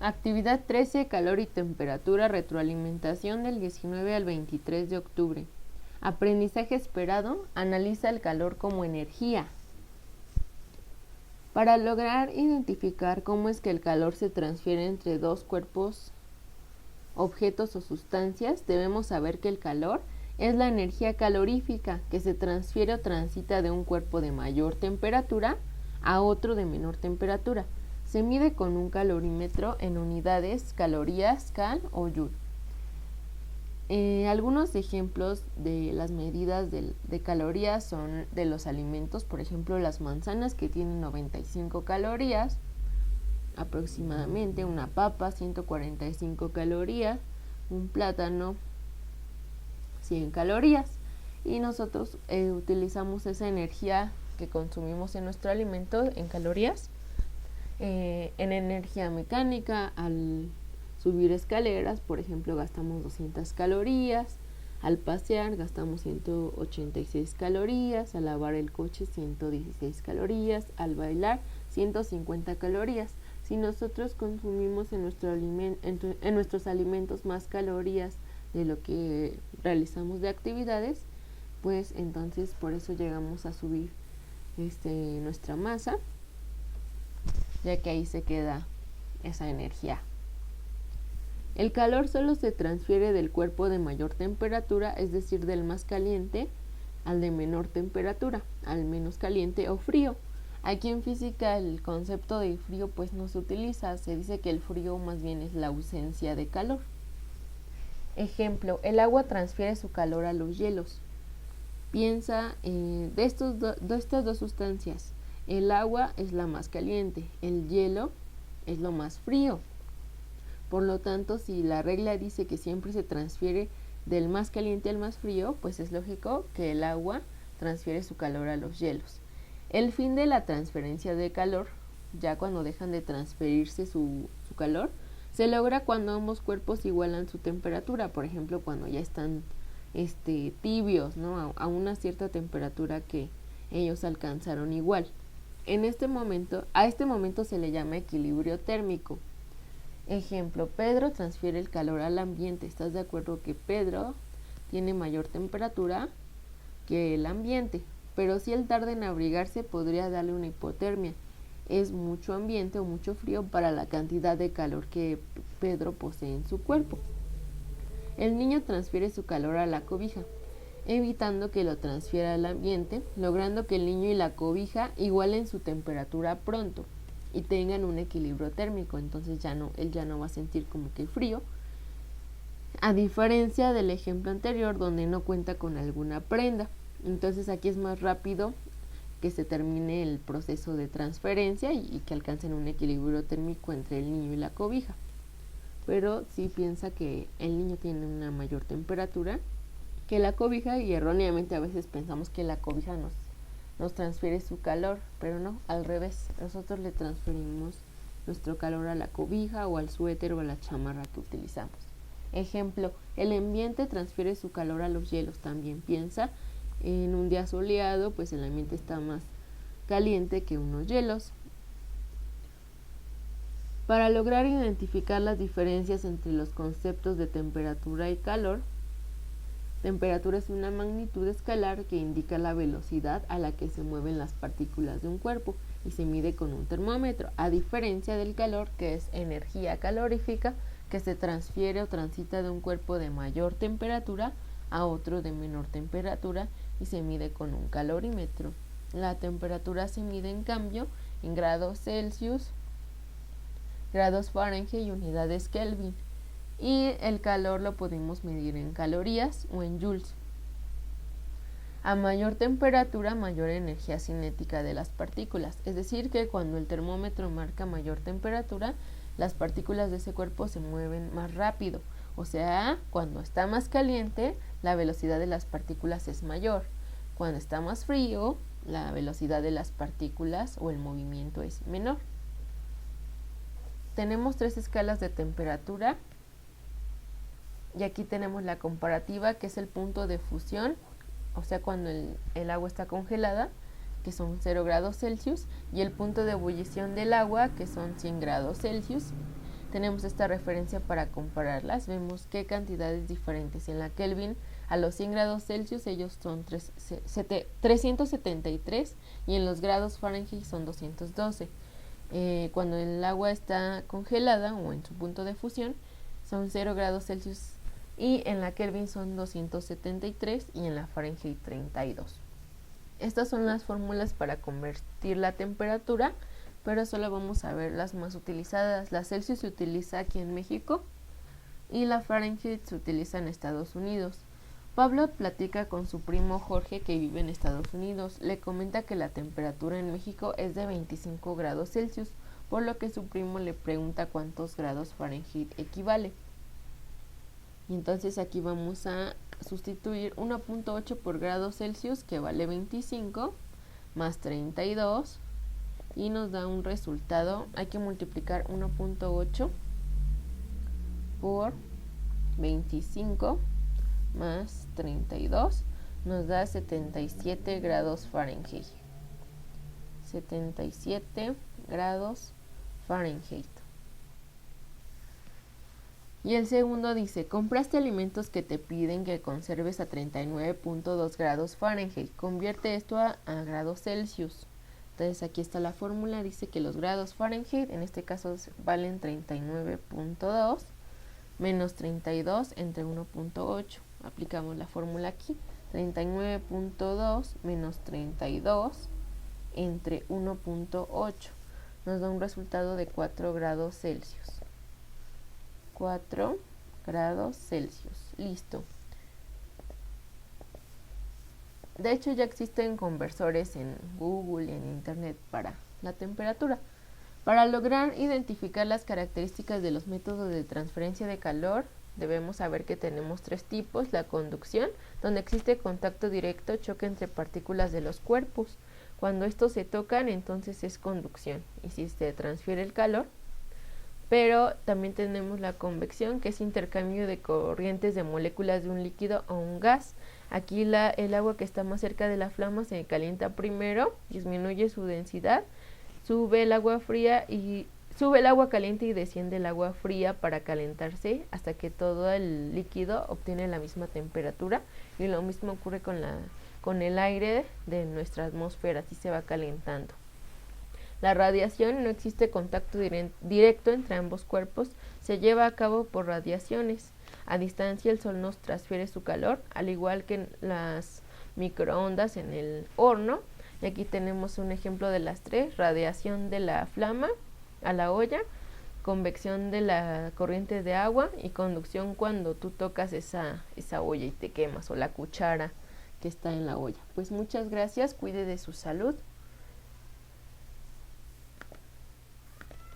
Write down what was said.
Actividad 13, calor y temperatura, retroalimentación del 19 al 23 de octubre. Aprendizaje esperado, analiza el calor como energía. Para lograr identificar cómo es que el calor se transfiere entre dos cuerpos, objetos o sustancias, debemos saber que el calor es la energía calorífica que se transfiere o transita de un cuerpo de mayor temperatura a otro de menor temperatura. Se mide con un calorímetro en unidades, calorías, cal o joule. Algunos ejemplos de las medidas de calorías son de los alimentos, por ejemplo las manzanas que tienen 95 calorías aproximadamente, una papa 145 calorías, un plátano 100 calorías, y nosotros utilizamos esa energía que consumimos en nuestro alimento en calorías en energía mecánica. Al subir escaleras, por ejemplo, gastamos 200 calorías, al pasear gastamos 186 calorías, al lavar el coche 116 calorías, al bailar 150 calorías. Si nosotros consumimos en nuestros alimentos más calorías de lo que realizamos de actividades, pues entonces por eso llegamos a subir nuestra masa, ya que ahí se queda esa energía. El calor solo se transfiere del cuerpo de mayor temperatura, es decir, del más caliente al de menor temperatura, al menos caliente o frío. Aquí en física el concepto de frío pues no se utiliza, se dice que el frío más bien es la ausencia de calor. Ejemplo, el agua transfiere su calor a los hielos. Piensa de estas dos sustancias, el agua es la más caliente, el hielo es lo más frío. Por lo tanto, si la regla dice que siempre se transfiere del más caliente al más frío, pues es lógico que el agua transfiere su calor a los hielos. El fin de la transferencia de calor, ya cuando dejan de transferirse su calor, se logra cuando ambos cuerpos igualan su temperatura, por ejemplo, cuando ya están tibios, ¿no? A una cierta temperatura que ellos alcanzaron igual. A este momento se le llama equilibrio térmico. Ejemplo, Pedro transfiere el calor al ambiente. ¿Estás de acuerdo que Pedro tiene mayor temperatura que el ambiente? Pero si él tarda en abrigarse, podría darle una hipotermia. Es mucho ambiente o mucho frío para la cantidad de calor que Pedro posee en su cuerpo. El niño transfiere su calor a la cobija, evitando que lo transfiera al ambiente, logrando que el niño y la cobija igualen su temperatura pronto y tengan un equilibrio térmico. Entonces él ya no va a sentir como que frío, a diferencia del ejemplo anterior donde no cuenta con alguna prenda. Entonces aquí es más rápido que se termine el proceso de transferencia y que alcancen un equilibrio térmico entre el niño y la cobija. Pero sí piensa que el niño tiene una mayor temperatura que la cobija, y erróneamente a veces pensamos que la cobija nos transfiere su calor, pero no, al revés. Nosotros le transferimos nuestro calor a la cobija o al suéter o a la chamarra que utilizamos. Ejemplo, el ambiente transfiere su calor a los hielos. También piensa en un día soleado, pues el ambiente está más caliente que unos hielos. Para lograr identificar las diferencias entre los conceptos de temperatura y calor, temperatura es una magnitud escalar que indica la velocidad a la que se mueven las partículas de un cuerpo y se mide con un termómetro, a diferencia del calor, que es energía calorífica que se transfiere o transita de un cuerpo de mayor temperatura a otro de menor temperatura y se mide con un calorímetro. La temperatura se mide en cambio en grados Celsius, grados Fahrenheit y unidades Kelvin, y el calor lo podemos medir en calorías o en joules. A mayor temperatura, mayor energía cinética de las partículas, es decir que cuando el termómetro marca mayor temperatura, las partículas de ese cuerpo se mueven más rápido, o sea, cuando está más caliente, la velocidad de las partículas es mayor. Cuando está más frío, la velocidad de las partículas o el movimiento es menor. Tenemos 3 escalas de temperatura y aquí tenemos la comparativa, que es el punto de fusión, o sea, cuando el agua está congelada, que son 0 grados Celsius, y el punto de ebullición del agua, que son 100 grados Celsius. tenemos esta referencia para compararlas. Vemos qué cantidades diferentes. En la Kelvin, a los 100 grados Celsius, ellos son 373 y en los grados Fahrenheit son 212. Cuando el agua está congelada o en su punto de fusión, son 0 grados Celsius y en la Kelvin son 273 y en la Fahrenheit 32. Estas son las fórmulas para convertir la temperatura, pero solo vamos a ver las más utilizadas. La Celsius se utiliza aquí en México y la Fahrenheit se utiliza en Estados Unidos. Pablo platica con su primo Jorge, que vive en Estados Unidos. Le comenta que la temperatura en México es de 25 grados Celsius, por lo que su primo le pregunta cuántos grados Fahrenheit equivale. Y entonces aquí vamos a sustituir 1.8 por grados Celsius, que vale 25, más 32, y nos da un resultado. Hay que multiplicar 1.8 por 25 más 32, nos da 77 grados Fahrenheit. 77 grados Fahrenheit. Y el segundo dice, compraste alimentos que te piden que conserves a 39.2 grados Fahrenheit. Convierte esto a grados Celsius. Entonces aquí está la fórmula, dice que los grados Fahrenheit, en este caso valen 39.2 menos 32 entre 1.8. Aplicamos la fórmula aquí, 39.2 menos 32 entre 1.8. Nos da un resultado de 4 grados Celsius. 4 grados Celsius. Listo. De hecho, ya existen conversores en Google y en Internet para la temperatura. Para lograr identificar las características de los métodos de transferencia de calor, debemos saber que tenemos 3 tipos. La conducción, donde existe contacto directo, choque entre partículas de los cuerpos. Cuando estos se tocan, entonces es conducción, y si se transfiere el calor. Pero también tenemos la convección, que es intercambio de corrientes de moléculas de un líquido o un gas. Aquí el agua que está más cerca de la flama se calienta primero, disminuye su densidad, sube el agua caliente y desciende el agua fría para calentarse hasta que todo el líquido obtiene la misma temperatura, y lo mismo ocurre con el aire de nuestra atmósfera, así se va calentando. La radiación, no existe contacto directo entre ambos cuerpos, se lleva a cabo por radiaciones. A distancia el sol nos transfiere su calor, al igual que las microondas en el horno. Y aquí tenemos un ejemplo de las 3, radiación de la flama a la olla, convección de la corriente de agua y conducción cuando tú tocas esa olla y te quemas, o la cuchara que está en la olla. Pues muchas gracias, cuide de su salud.